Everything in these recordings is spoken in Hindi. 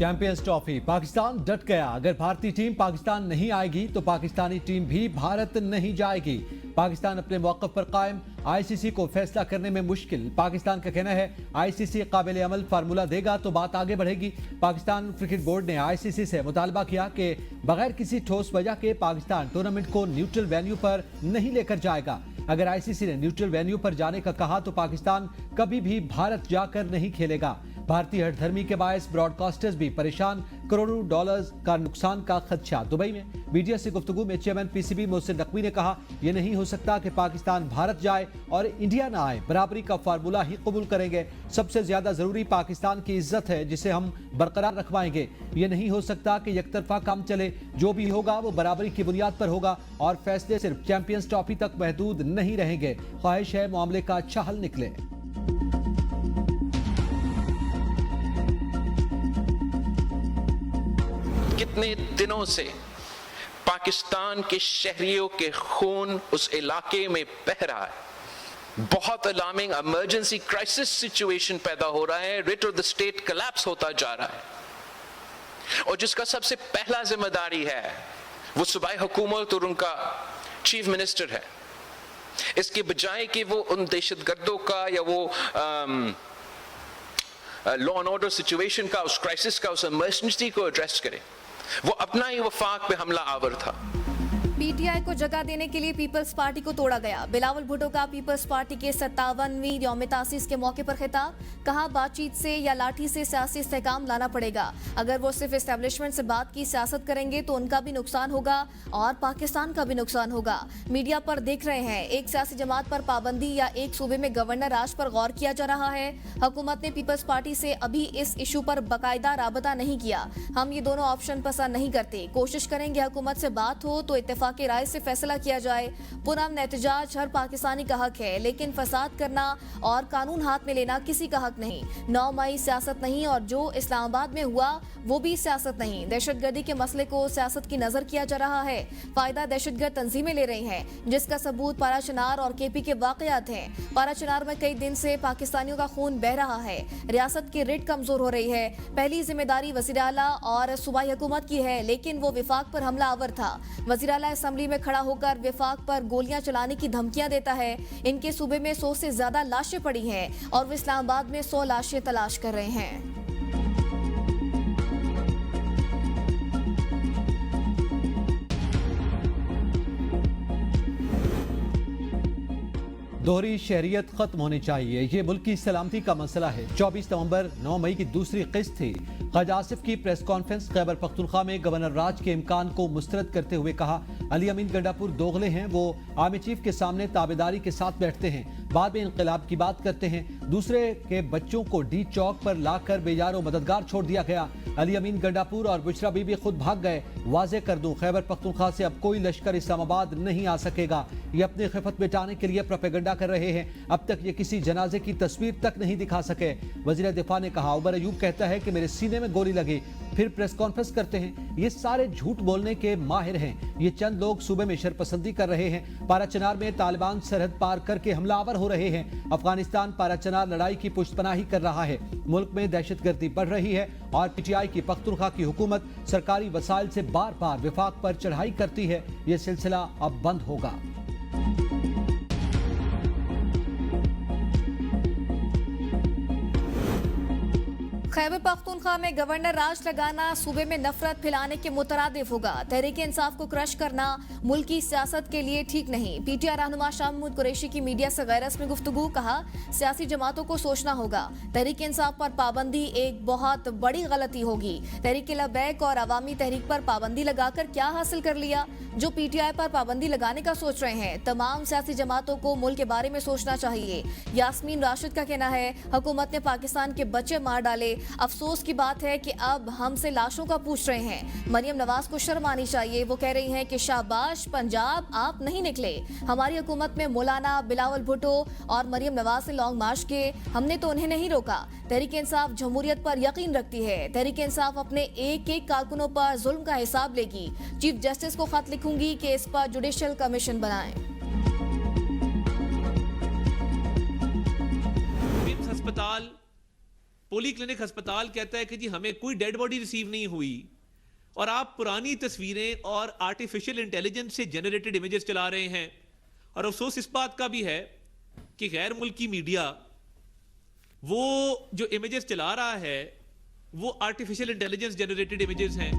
चैंपियंस ट्रॉफी पाकिस्तान डट गया। अगर भारतीय टीम पाकिस्तान नहीं आएगी तो पाकिस्तानी टीम भी भारत नहीं जाएगी। पाकिस्तान अपने मौक़िफ़ पर कायम, आईसीसी को फैसला करने में मुश्किल। पाकिस्तान का कहना है आईसीसी काबिल अमल फार्मूला देगा तो बात आगे बढ़ेगी। पाकिस्तान क्रिकेट बोर्ड ने आईसीसी से मुतालबा किया कि बगैर किसी ठोस वजह के पाकिस्तान टूर्नामेंट को न्यूट्रल वेन्यू पर नहीं लेकर जाएगा। अगर आईसीसी ने न्यूट्रल वेन्यू पर जाने का कहा तो पाकिस्तान कभी भी भारत जाकर नहीं खेलेगा। भारतीय हठधर्मी के बायस ब्रॉडकास्टर्स भी परेशान, करोड़ों डॉलर्स का नुकसान का खदशा। दुबई में मीडिया से गुफ्तगू में चेयरमैन पीसीबी मोहसिन नकवी ने कहा, यह नहीं हो सकता कि पाकिस्तान भारत जाए और इंडिया ना आए। बराबरी का फार्मूला ही कबूल करेंगे। सबसे ज्यादा जरूरी पाकिस्तान की इज्जत है जिसे हम बरकरार रखवाएंगे। यह नहीं हो सकता कि एकतरफा काम चले। जो भी होगा वो बराबरी की बुनियाद पर होगा और फैसले सिर्फ चैंपियंस ट्रॉफी तक महदूद नहीं रहेंगे। ख्वाहिश है मामले का अच्छा हल निकले। कितने दिनों से पाकिस्तान के शहरियों के खून उस इलाके में बह रहा है। बहुत अलार्मिंग इमरजेंसी क्राइसिस सिचुएशन पैदा हो रहा है। Writ of the state collapse होता जा रहा है और जिसका सबसे पहला जिम्मेदारी है वो सूबाई हुकूमत और उनका चीफ मिनिस्टर है। इसके बजाय कि वो उन दहशतगर्दों का या वो लॉ एंड ऑर्डर सिचुएशन का, उस क्राइसिस का, उस इमरजेंसी को एड्रेस करे, वो अपना ही वफाक पे हमला आवर था। पीटीआई को जगह देने के लिए पीपल्स पार्टी को तोड़ा गया। बिलावल भुट्टो का पीपल्स पार्टी के 57वीं यौम तासीस के मौके पर खिताब, कहा बातचीत से या लाठी से सियासी इस्तेहकाम लाना पड़ेगा। अगर वो सिर्फ एस्टेब्लिशमेंट से बात की सियासत करेंगे तो उनका भी नुकसान होगा और पाकिस्तान का भी नुकसान होगा। मीडिया पर देख रहे हैं एक सियासी जमात पर पाबंदी या एक सूबे में गवर्नर राज पर गौर किया जा रहा है। हुकूमत ने पीपल्स पार्टी से अभी इस इशू पर बाकायदा राबता नहीं किया। हम ये दोनों ऑप्शन पसंद नहीं करते। कोशिश करेंगे हुकूमत से बात हो तो इत्तेफाक की राय से फैसला किया जाए। पुरअमन एहतजाज हर पाकिस्तानी का हक है, लेकिन फसाद करना और कानून हाथ में लेना किसी का हक नहीं। 9 मई सियासत नहीं और जो इस्लामाबाद में हुआ वो भी सियासत नहीं। दहशतगर्दी के मसले को सियासत की नजर किया जा रहा है। फायदा दहशतगर्द तंजीमें ले रही हैं, जिसका सबूत पाराचनार और केपी के वाकयात हैं। पाराचनार में कई दिन से पाकिस्तानियों का खून बह रहा है। रियासत की रिट कमजोर हो रही है। पहली जिम्मेदारी वज़ीर आला और सूबाई हुकूमत की है, लेकिन वो विफाक पर हमला आवर था। वज़ीर आला असेंबली में खड़ा होकर विफाक पर गोलियां चलाने की धमकियां देता है। इनके सूबे में 100 से ज्यादा लाशें पड़ी हैं और वो इस्लामाबाद में 100 लाशें तलाश कर रहे हैं। दोहरी शहरियत खत्म होनी चाहिए, ये मुल्क की सलामती का मसला है। 24 नवंबर 9 मई की दूसरी किस्त थी। ख्वाजा आसिफ की प्रेस कॉन्फ्रेंस। खैबर पख्तूनख्वा में गवर्नर राज के इम्कान को मुस्तरद करते हुए कहा, अली अमीन गंडापुर दोगले हैं। वो आर्मी चीफ के सामने ताबेदारी के साथ बैठते हैं, बाद में इंकलाब की बात करते हैं। दूसरे के बच्चों को डी चौक पर लाकर बेयारो मददगार छोड़ दिया गया। अली अमीन गंडापुर और बुशरा बीबी खुद भाग गए। वाजे कर दूं, खैबर पख्तूनख्वा से अब कोई लश्कर इस्लामाबाद नहीं आ सकेगा। ये अपनी खिफत मिटाने के लिए प्रोपेगेंडा कर रहे हैं। अब तक ये किसी जनाजे की तस्वीर तक नहीं दिखा सके। वजीर दिफा ने कहा, उमर अयूब कहता है कि मेरे सीने में गोली लगी, फिर प्रेस कॉन्फ्रेंस करते हैं। ये सारे झूठ बोलने के माहिर हैं। ये चंद लोग सूबे में शरपसंदी कर रहे हैं। पाराचनार में तालिबान सरहद पार करके हमलावर हो रहे हैं। अफगानिस्तान पाराचनार लड़ाई की पुष्टपनाही कर रहा है। मुल्क में दहशतगर्दी बढ़ रही है और पीटीआई की पख्तूनख्वा की हुकूमत सरकारी वसाइल से बार बार विफाक पर चढ़ाई करती है। यह सिलसिला अब बंद होगा। खैबर पख्तूनख्वा में गवर्नर राज लगाना सूबे में नफरत फैलाने के मुतरादिफ होगा। तहरीक इंसाफ को क्रश करना मुल्क की सियासत के लिए ठीक नहीं। पीटीआई रहनुमा शाह महमूद कुरैशी की मीडिया से गैर रस्मी गुफ्तगू, कहा सियासी जमातों को सोचना होगा। तहरीक इंसाफ पर पाबंदी एक बहुत बड़ी गलती होगी। तहरीक लबैक और अवामी तहरीक पर पाबंदी लगाकर क्या हासिल कर लिया? जो पीटीआई पर पाबंदी लगाने का सोच रहे हैं, तमाम सियासी जमातों को मुल्क के बारे में सोचना चाहिए। यास्मीन राशिद का कहना है, हुकूमत ने पाकिस्तान के बच्चे मार डाले। अफसोस की बात है कि अब हमसे लाशों का पूछ रहे हैं। मरियम नवाज को शर्म आनी चाहिए। वो कह रही हैं कि शाबाश पंजाब, आप नहीं निकले। हमारी हुकूमत में मौलाना बिलावल भुट्टो और मरियम नवाज ने लॉन्ग मार्च किए, हमने तो उन्हें नहीं रोका। तहरीक इंसाफ जमहूरियत पर यकीन रखती है। तहरीक इंसाफ अपने एक एक कारकुनों पर जुल्म का हिसाब लेगी। चीफ जस्टिस को खत लिखूंगी कि इस पर जुडिशियल कमीशन बनाएं। अस्पताल पोली क्लिनिक अस्पताल कहता है कि जी हमें कोई डेड बॉडी रिसीव नहीं हुई, और आप पुरानी तस्वीरें और आर्टिफिशियल इंटेलिजेंस से जनरेटेड इमेजेस चला रहे हैं। और अफसोस इस बात का भी है कि गैर मुल्की मीडिया वो जो इमेजेस चला रहा है वो आर्टिफिशियल इंटेलिजेंस जनरेटेड इमेजेस हैं।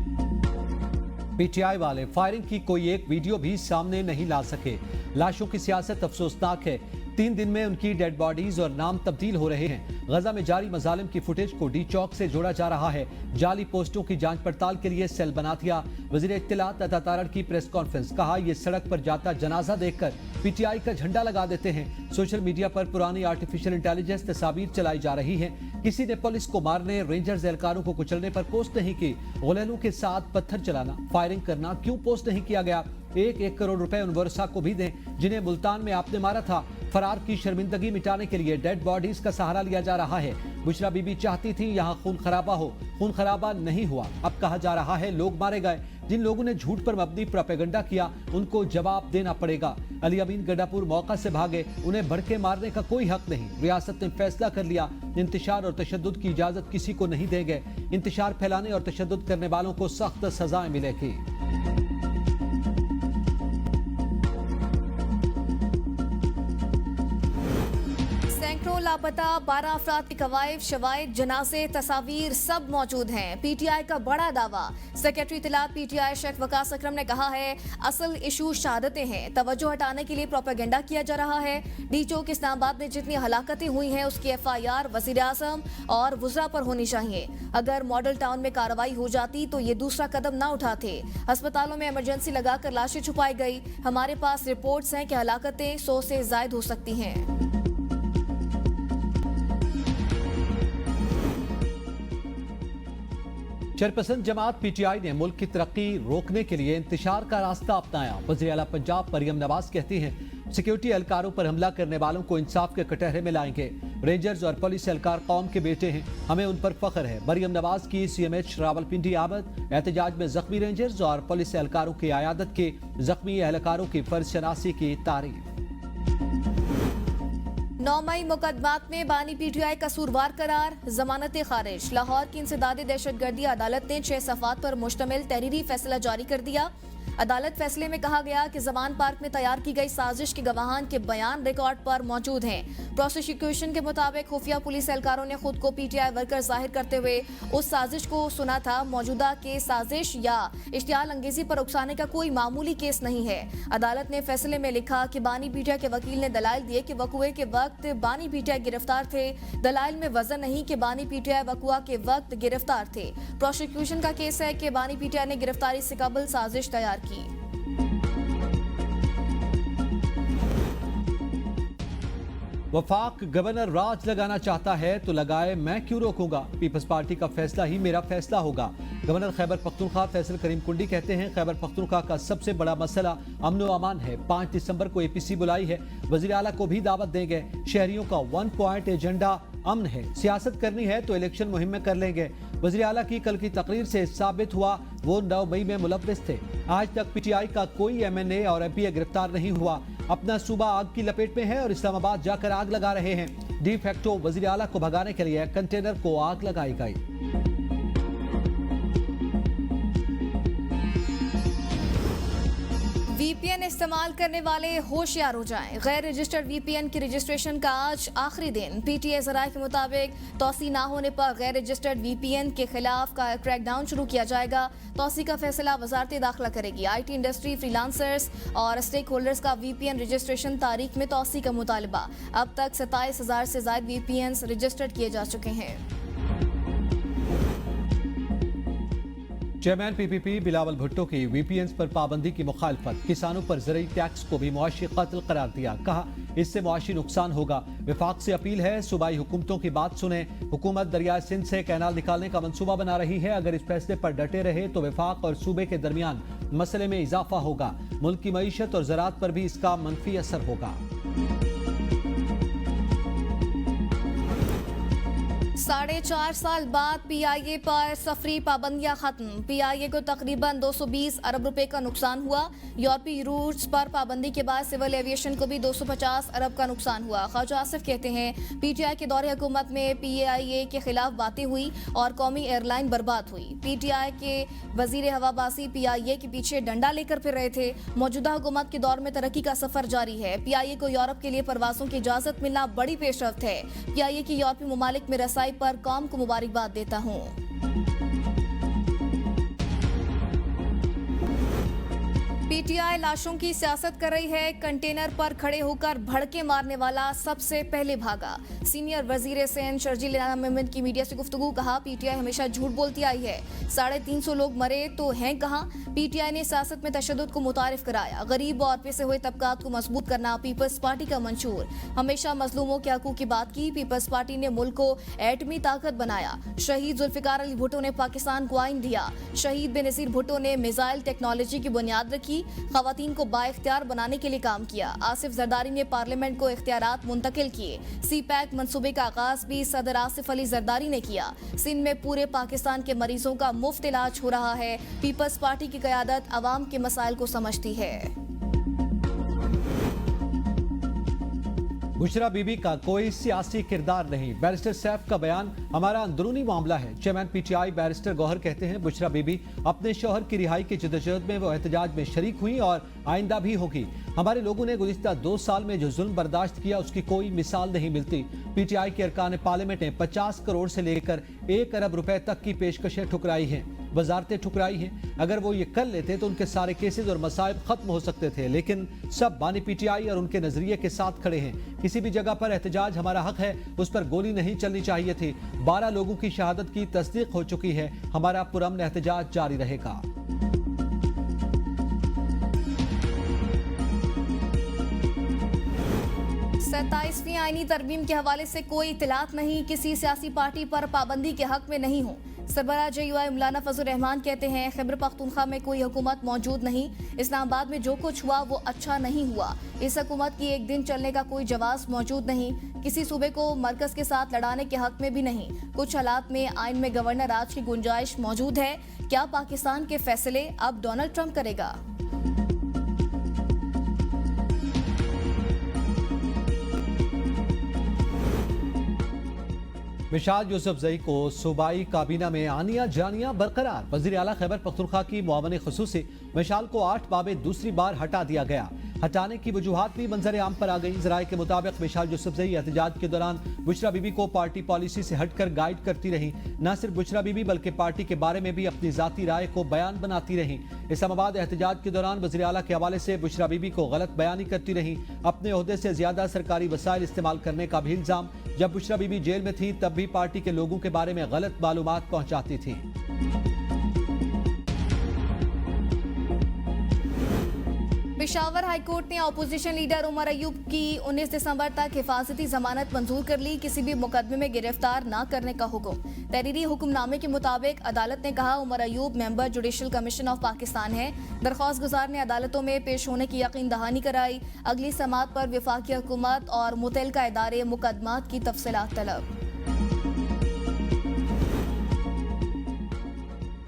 पीटीआई वाले फायरिंग की कोई एक वीडियो भी सामने नहीं ला सके। लाशों की सियासत अफसोसनाक है। 3 दिन में उनकी डेड बॉडीज और नाम तब्दील हो रहे हैं। गजा में जारी मजालिम की फुटेज को डी चौक से जोड़ा जा रहा है। जाली पोस्टों की जांच पड़ताल के लिए सेल बना दिया। वजीर इत्तलात अता तारड़ की प्रेस कॉन्फ्रेंस, कहा ये सड़क पर जाता जनाजा देखकर पीटीआई का झंडा लगा देते हैं। सोशल मीडिया पर पुरानी आर्टिफिशियल इंटेलिजेंस तस्वीर चलाई जा रही है। किसी ने पुलिस को मारने, रेंजर्स एहलकारों को कुचलने पर पोस्ट नहीं की। गुलेलों के साथ पत्थर चलाना, फायरिंग करना क्यों पोस्ट नहीं किया गया? 1-1 करोड़ रुपए उन वर्षा को भी दें जिन्हें मुल्तान में आपने मारा था। फरार की शर्मिंदगी मिटाने के लिए डेड बॉडीज का सहारा लिया जा रहा है। बुशरा बीबी चाहती थी यहाँ खून खराबा हो, खून खराबा नहीं हुआ। अब कहा जा रहा है लोग मारे गए। जिन लोगों ने झूठ पर मबनी प्रोपेगेंडा किया उनको जवाब देना पड़ेगा। अली अमीन गड्डापुर मौका से भागे, उन्हें भड़के मारने का कोई हक नहीं। रियासत ने फैसला कर लिया, इंतशार और तशद्दुद की इजाजत किसी को नहीं देंगे। इंतशार फैलाने और तशद्दुद करने वालों को सख्त सजाएं मिलेगी। सैकड़ों लापता, 12 अफराद के कवायद, शवायद, जनाजे, तस्वीर सब मौजूद हैं। पीटीआई का बड़ा दावा। सेक्रेटरी इत्तलात पीटीआई शेख वकास अकरम ने कहा है असल इशू शहादतें हैं, तवज्जो हटाने के लिए प्रोपेगेंडा किया जा रहा है। डी चौक इस्लामाबाद में जितनी हलाकतें हुई हैं उसकी FIR वज़ीर आज़म और वुज़रा पर होनी चाहिए। अगर मॉडल टाउन में कार्रवाई हो जाती तो ये दूसरा कदम ना उठाते। अस्पतालों में इमरजेंसी लगाकर लाशें छुपाई गई। हमारे पास रिपोर्ट्स हैं कि हलाकतें 100 से ज़ायद हो सकती हैं। चरपसंद जमात पीटीआई ने मुल्क की तरक्की रोकने के लिए इंतशार का रास्ता अपनाया। वज़ीर आला पंजाब मरियम नवाज कहती हैं सिक्योरिटी एहलकारों पर हमला करने वालों को इंसाफ के कटहरे में लाएंगे। रेंजर्स और पुलिस एहलकार कौम के बेटे हैं, हमें उन पर फख्र है। मरियम नवाज की CMH रावलपिंडी आमद। एहतजाज में जख्मी रेंजर्स और पुलिस एहलकारों की आयादत के जख्मी एहलकारों की फर्जशनासी की तारीफ। 9 मई मुकदमात में बानी पीटीआई कसूरवार करार, जमानतें खारिज। लाहौर की इंसदादी दहशतगर्दी अदालत ने 6 सफ़ात पर मुश्तमिल तहरीरी फैसला जारी कर दिया। अदालत फैसले में कहा गया कि जमान पार्क में तैयार की गई साजिश के गवाहान के बयान रिकॉर्ड पर मौजूद हैं। प्रोसिक्यूशन के मुताबिक खुफिया पुलिस एहलकारों ने खुद को पीटीआई वर्कर जाहिर करते हुए उस साजिश को सुना था। मौजूदा केस साजिश या इश्तियाल अंगेजी पर उकसाने का कोई मामूली केस नहीं है। अदालत ने फैसले में लिखा कि बानी पीटीआई के वकील ने दलाइल दिए कि वकुए के वक्त बानी पीटीआई गिरफ्तार थे। दलाइल में वजन नहीं कि बानी पीटीआई वकुआ के वक्त गिरफ्तार थे। प्रोसिक्यूशन का केस है कि बानी पीटीआई ने गिरफ्तारी से कबल साजिश तैयार की। वफाक गवर्नर राज लगाना चाहता है तो लगाए, मैं क्यों रोकूंगा। पीपल्स पार्टी का फैसला ही मेरा फैसला होगा। गवर्नर खैबर पख्तूनख्वा फैसल करीम कुंडी कहते हैं खैबर पख्तूनख्वा का सबसे बड़ा मसला अमन व अमान है। 5 दिसंबर को APC बुलाई है, वजीर आला को भी दावत देंगे। शहरियों का 1 पॉइंट एजेंडा अमन है, सियासत करनी है तो इलेक्शन मुहिम में कर लेंगे। वजीर आला की कल की तकरीर से साबित हुआ वो 9 मई में मुलव्विस थे। आज तक पीटीआई का कोई MNA और MPA गिरफ्तार नहीं हुआ। अपना सूबा आग की लपेट में है और इस्लामाबाद जाकर आग लगा रहे हैं। डी फैक्टो वजीर आला को भगाने के लिए कंटेनर को आग लगाई गई। VPN इस्तेमाल करने वाले होशियार हो जाएं। गैर रजिस्टर्ड VPN की रजिस्ट्रेशन का आज आखिरी दिन। PTI ज़राए के मुताबिक तौसी ना होने पर गैर रजिस्टर्ड VPN के खिलाफ का क्रैकडाउन शुरू किया जाएगा। तौसी का फैसला वजारत दाखिला करेगी। IT इंडस्ट्री, फ्रीलांसर्स और स्टेक होल्डर्स का VPN रजिस्ट्रेशन तारीख में तौसी का मुतालबा। अब तक 27,000 से ज़ायद VPNs रजिस्टर्ड किए जा चुके हैं। चेयरमैन PPP बिलावल भुट्टो की VPNs पर पाबंदी की मुखालफत। किसानों पर ज़रूरी टैक्स को भी मुआशी कत्ल करार दिया। कहा इससे मुआशी नुकसान होगा। विफाक से अपील है सूबाई हुकूमतों की बात सुने। हुकूमत दरिया सिंध से कैनाल निकालने का मंसूबा बना रही है। अगर इस फैसले पर डटे रहे तो विफाक और सूबे के दरमियान मसले में इजाफा होगा। मुल्क की मईशत और ज़राअत पर भी इसका मनफी असर होगा। 4.5 साल बाद पीआईए पर सफरी पाबंदियां खत्म। पीआईए को तकरीबन 220 अरब रुपए का नुकसान हुआ। यूरोपीय रूट्स पर पाबंदी के बाद सिविल एविएशन को भी 250 अरब का नुकसान हुआ। ख्वाजा आसिफ कहते हैं पीटीआई के दौरे हुकूमत में पीआईए के खिलाफ बातें हुई और कौमी एयरलाइन बर्बाद हुई। पीटीआई के वजीर हवाबाजी पीआईए के पीछे डंडा लेकर फिर रहे थे। मौजूदा हुकूमत के दौर में तरक्की का सफर जारी है। पीआईए को यूरोप के लिए परवाजों की इजाजत मिलना बड़ी पेशरफ्त है। पीआईए की यूरोपीय ममालिक में रसाई पर कौम को मुबारकबाद देता हूं। पीटीआई लाशों की सियासत कर रही है। कंटेनर पर खड़े होकर भड़के मारने वाला सबसे पहले भागा। सीनियर वजीर सिंध शर्जील अहमद की मीडिया से गुफ्तगू। कहा पीटीआई हमेशा झूठ बोलती आई है। 350 लोग मरे तो हैं कहां। पीटीआई ने सियासत में तशद्दुद को मुतारिफ कराया। गरीब और पिसे हुए तबकात को मजबूत करना पीपल्स पार्टी का मंशूर। हमेशा मजलूमों के हकूक की बात की। पीपल्स पार्टी ने मुल्क को एटमी ताकत बनाया। शहीद जुल्फिकार अली भुट्टो ने पाकिस्तान को आइन दिया। शहीद बेनजीर भुट्टो ने मिसाइल टेक्नोलॉजी की बुनियाद रखी। खवातीन को बाइख्तियार बनाने के लिए काम किया। आसिफ जरदारी ने पार्लियामेंट को इख्तियारात मुंतकिल किए। सी पैक मंसूबे का आगाज भी सदर आसिफ अली जरदारी ने किया। सिंध में पूरे पाकिस्तान के मरीजों का मुफ्त इलाज हो रहा है। पीपल्स पार्टी की क़यादत अवाम के मसाइल को समझती है। बुशरा बीबी का कोई सियासी किरदार नहीं। बैरिस्टर सैफ का बयान हमारा अंदरूनी मामला है। चेयरमैन पीटीआई बैरिस्टर गौहर कहते हैं बुशरा बीबी अपने शौहर की रिहाई की जद्दोजहद में वो एहतजाज में शरीक हुई और आइंदा भी होगी। हमारे लोगों ने गुज़िश्ता 2 साल में जो जुल्म बर्दाश्त किया उसकी कोई मिसाल नहीं मिलती। पीटीआई के अरकान पार्लियामेंट ने 50 करोड़ से लेकर 1 अरब रुपए तक की पेशकशें ठुकराई हैं, वजारतें ठुकराई हैं। अगर वो ये कर लेते तो उनके सारे केसेस और मसाइब खत्म हो सकते थे, लेकिन सब बानी पीटीआई और उनके नजरिए के साथ खड़े हैं। किसी भी जगह पर एहतजाज हमारा हक है, उस पर गोली नहीं चलनी चाहिए थी। 12 लोगों की शहादत की तस्दीक हो चुकी है। हमारा पुरअमन एहतजाज जारी रहेगा। सत्ताईसवीं आईनी तरमीम के हवाले से कोई इतलात नहीं। किसी सियासी पार्टी पर पाबंदी के हक में नहीं हूँ। सरबराह JUI मौलाना फजल रहमान कहते हैं खैबर पख्तूनख्वा में कोई हुकूमत मौजूद नहीं। इस्लामाबाद में जो कुछ हुआ वो अच्छा नहीं हुआ। इस हुकूमत की एक दिन चलने का कोई जवाब मौजूद नहीं। किसी सूबे को मरकज के साथ लड़ाने के हक में भी नहीं। कुछ हालात में आइन में गवर्नर राज की गुंजाइश मौजूद है। क्या पाकिस्तान के फैसले अब डोनाल्ड ट्रंप करेगा? मिशाल यूसुफजई को सूबाई काबीना में आनिया जानिया बरकरार। वज़ीर आला खैबर पख्तूनख्वा की मुआवन खुसूसी मिशाल को 8 बाबे दूसरी बार हटा दिया गया। हटाने की वजूहात भी मंजर आम पर आ गई। जराये के मुताबिक मिशाल यूसुफजई एहतजाज के दौरान बुशरा बीबी को पार्टी पॉलिसी से हटकर गाइड करती रही। न सिर्फ बुशरा बीबी बल्कि पार्टी के बारे में भी अपनी जाती राय को बयान बनाती रही। इस्लामाबाद एहतजाज के दौरान वज़ीर आला के हवाले से बुशरा बीबी को गलत बयानी करती रही। अपने ओहदे से ज्यादा सरकारी वसाइल इस्तेमाल करने का भी इल्जाम। जब बुशरा बीबी जेल में थी तब भी पार्टी के लोगों के बारे में गलत मालूमात पहुंचाती थी। पेशावर हाईकोर्ट ने अपोजिशन लीडर उमर अयूब की 19 दिसंबर तक हिफाजती जमानत मंजूर कर ली। किसी भी मुकदमे में गिरफ्तार न करने का हुक्म। तहरीरी हुक्मनामे के मुताबिक अदालत ने कहा Umar Ayub member judicial commission of Pakistan है। दरख्वास्त गुजार ने अदालतों में पेश होने की यकीन दहानी कराई। अगली समात पर वफाकी हुकूमत और मुतल्लिका इदारे मुकदमात की तफसीलात तलब।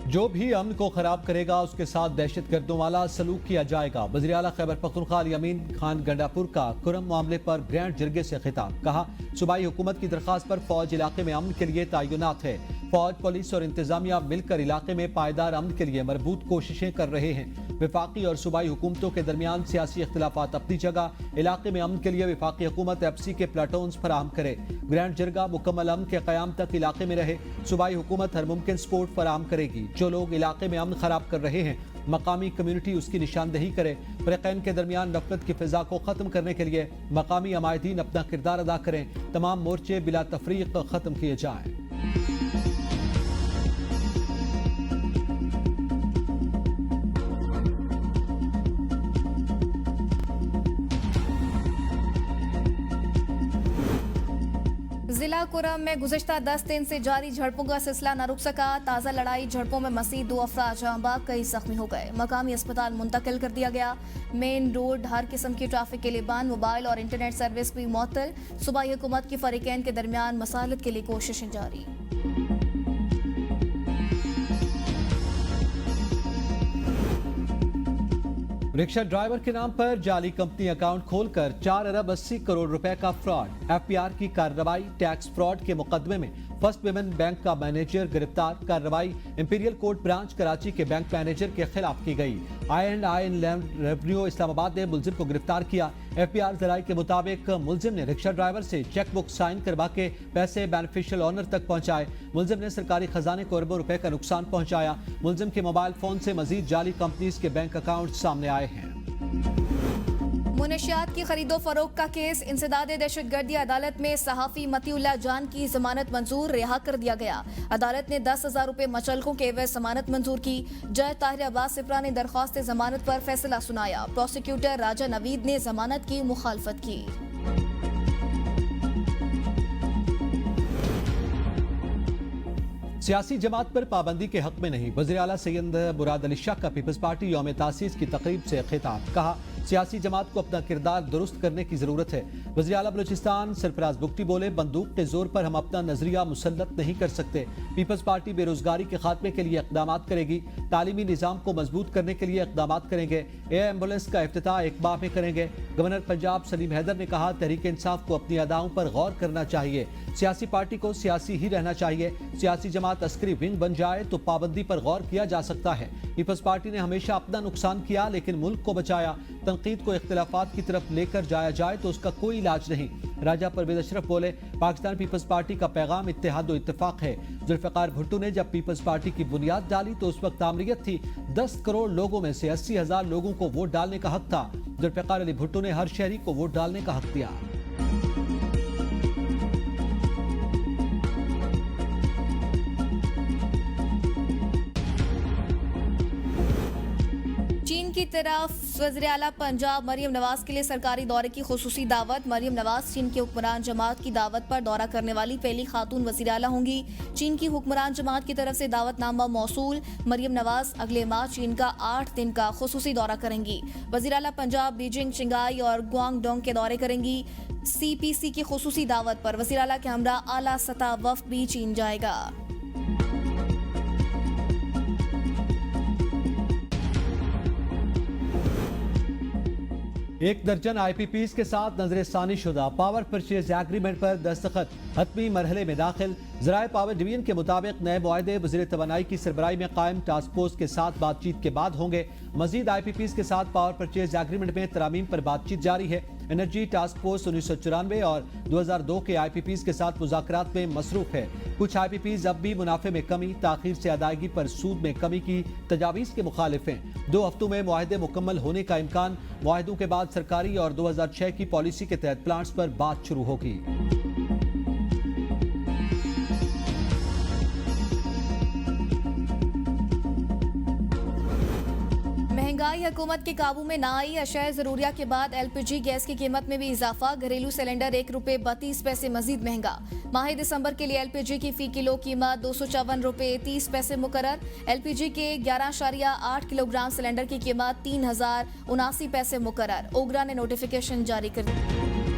जो भी अमन को खराब करेगा उसके साथ दहशतगर्दों वाला सलूक किया जाएगा। वज़ीर आला खैबर पख्तूनख्वा अमीन खान गंडापुर का कुरम मामले पर ग्रैंड जिरगे से खिताब। कहा सूबाई हुकूमत की दरख्वास्त पर फौज इलाके में अमन के लिए तयनात है। फौज, पुलिस और इंतजामिया मिलकर इलाके में पायदार अमन के लिए मरबूत कोशिशें कर रहे हैं। विफाकी और सूबाई हुकूमतों के दरमियान सियासी इख्तिलाफात अपनी जगह। इलाके में अमन के लिए विफाकी हुकूमत FC के प्लाटून्स फराहम करे। ग्रैंड जिरगा मुकम्मल अमन के क़याम तक इलाके में रहे। सूबाई हुकूमत हर मुमकिन सपोर्ट फराहम करेगी। जो लोग इलाके में अमन खराब कर रहे हैं मकामी कम्युनिटी उसकी निशानदेही करे। फ़रीक़ैन के दरमियान नफरत की फिजा को ख़त्म करने के लिए मकामी अमायदीन अपना किरदार अदा करें। तमाम मोर्चे बिला तफरीक ख़त्म किए जाएं। जिला कुरम में गुज़िश्ता 10 दिन से जारी झड़पों का सिलसिला न रुक सका। ताज़ा लड़ाई झड़पों में मसीह 2 अफराद जहाँ कई जख्मी हो गए। मकामी अस्पताल मुंतकिल कर दिया गया। मेन रोड हर किस्म की ट्रैफिक के लिए बंद, मोबाइल और इंटरनेट सर्विस भी मुअत्तल। सूबाई हुकूमत की फरीकैन के दरमियान मसालत के लिए कोशिशें जारी। रिक्शा ड्राइवर के नाम पर जाली कंपनी अकाउंट खोलकर 4 अरब 80 करोड़ रुपए का फ्रॉड। एफपीआर की कार्रवाई। टैक्स फ्रॉड के मुकदमे में फर्स्ट विमेन बैंक का मैनेजर गिरफ्तार। कार्रवाई इंपीरियल कोर्ट ब्रांच कराची के बैंक मैनेजर के खिलाफ की गई। आई लैंड रेवेन्यू इस्लामाबाद ने मुलजिम को गिरफ्तार किया। एफपीआर जराई के मुताबिक मुलजिम ने रिक्शा ड्राइवर से चेक बुक साइन करवा के पैसे बेनिफिशियल ऑनर तक पहुंचाए। मुलजिम ने सरकारी खजाने को अरबों रुपए का नुकसान पहुंचाया। मुलजिम के मोबाइल फोन से मजीद जाली कंपनीज के बैंक अकाउंट सामने आए हैं। मुनशियात की खरीदो फरोख्त का केस। इंसदाद दहशतगर्दी अदालत में सहाफी मतीउल्लाह जान की जमानत मंजूर, रिहा कर दिया गया। अदालत ने 10,000 रुपए मचलकों के एवज जमानत मंजूर की। जज ताहिर अब्बास सिप्रा ने दरख्वास्त जमानत पर फैसला सुनाया। प्रोसिक्यूटर राजा नवीद ने जमानत की मुखालफत की। सियासी जमात पर पाबंदी के हक में नहीं। वज़ीर आला सैयद मुराद अली शाह का पीपल्स पार्टी यौम तासीस की तकरीब से खिताब। कहा, सियासी जमात को अपना किरदार दुरुस्त करने की जरूरत है। वज़ीर आला बलूचिस्तान सरफराज बुगटी बोले, बंदूक के जोर पर हम अपना नजरिया मुसल्लत नहीं कर सकते। पीपल्स पार्टी बेरोजगारी के खात्मे के लिए इकदाम करेगी। तालीमी निज़ाम को मजबूत करने के लिए इकदाम करेंगे। एयर एम्बुलेंस का इफ्तिताह एक माह में करेंगे। गवर्नर पंजाब सलीम हैदर ने कहा, तहरीक इंसाफ को अपनी अदाओं पर गौर करना चाहिए। सियासी पार्टी को सियासी ही रहना चाहिए। सियासी जमात अस्करी विंग बन जाए तो पाबंदी पर गौर किया जा सकता है। पीपल्स पार्टी ने हमेशा अपना नुकसान किया लेकिन मुल्क को बचाया। तनकीद को इख्तिलाफात की तरफ लेकर जाया जाए तो उसका कोई इलाज नहीं। राजा परवेज अशरफ बोले, पाकिस्तान पीपल्स पार्टी का पैगाम इत्तेहाद व इत्तेफाक है। जुल्फ़िकार भुट्टो ने जब पीपल्स पार्टी की बुनियाद डाली तो उस वक्त आमरीत थी। 10 करोड़ लोगों में से 80,000 लोगों को वोट डालने का हक था। जुल्फ़िकार अली भुट्टो ने हर शहरी को वोट डालने का हक दिया। चीन की तरफ वज़ीर आला पंजाब मरियम नवाज के लिए सरकारी दौरे की खुसूसी दावत। मरियम नवाज चीन के हुक्मरान जमात की दावत पर दौरा करने वाली पहली खातून वज़ीर आला होंगी। चीन की हुक्मरान जमात की तरफ से दावतनामा मौसूल। मरियम नवाज अगले माह चीन का 8 दिन का खुसूसी दौरा करेंगी। वज़ीर आला पंजाब बीजिंग, शंघाई और ग्वांगडोंग के दौरे करेंगी। CPC की खुसूसी दावत पर वज़ीर आला के हमरा आला सतह वफ़द भी चीन जाएगा। एक दर्जन IPPs के साथ नजरसानी शुदा पावर परचेज एग्रीमेंट पर दस्तखत हतमी मरहले में दाखिल। ज़राए पावर डिवीजन के मुताबिक नए मुआहदे वज़ीर तवानाई की सरबराही में कायम टास्क फोर्स के साथ बातचीत के बाद होंगे। मजीद IPPs के साथ पावर परचेज एग्रीमेंट में तरामीम पर बातचीत जारी है। एनर्जी टास्क फोर्स 1994 और 2002 के IPPs के साथ मुज़ाकरात में मसरूफ है। कुछ IPPs अब भी मुनाफे में कमी, ताखीर से अदायगी पर सूद में कमी की तजावीज़ के मुखालिफ हैं। 2 हफ्तों में मुआहदे मुकम्मल होने का इम्कान। मुआहदों के बाद सरकारी और 2006 की पॉलिसी के तहत प्लांट्स पर बात शुरू होगी। महंगाई हुकूमत के काबू में ना आई। अशाए जरूरिया के बाद LPG गैस की कीमत में भी इजाफा। घरेलू सिलेंडर ₹1.32 मजीद महंगा। माह दिसंबर के लिए LPG की फी किलो कीमत ₹254.30 मुकर्रर। LPG के 11.8 किलोग्राम सिलेंडर की कीमत ₹3079 मुकर्रर। ओगरा ने नोटिफिकेशन जारी कर दी।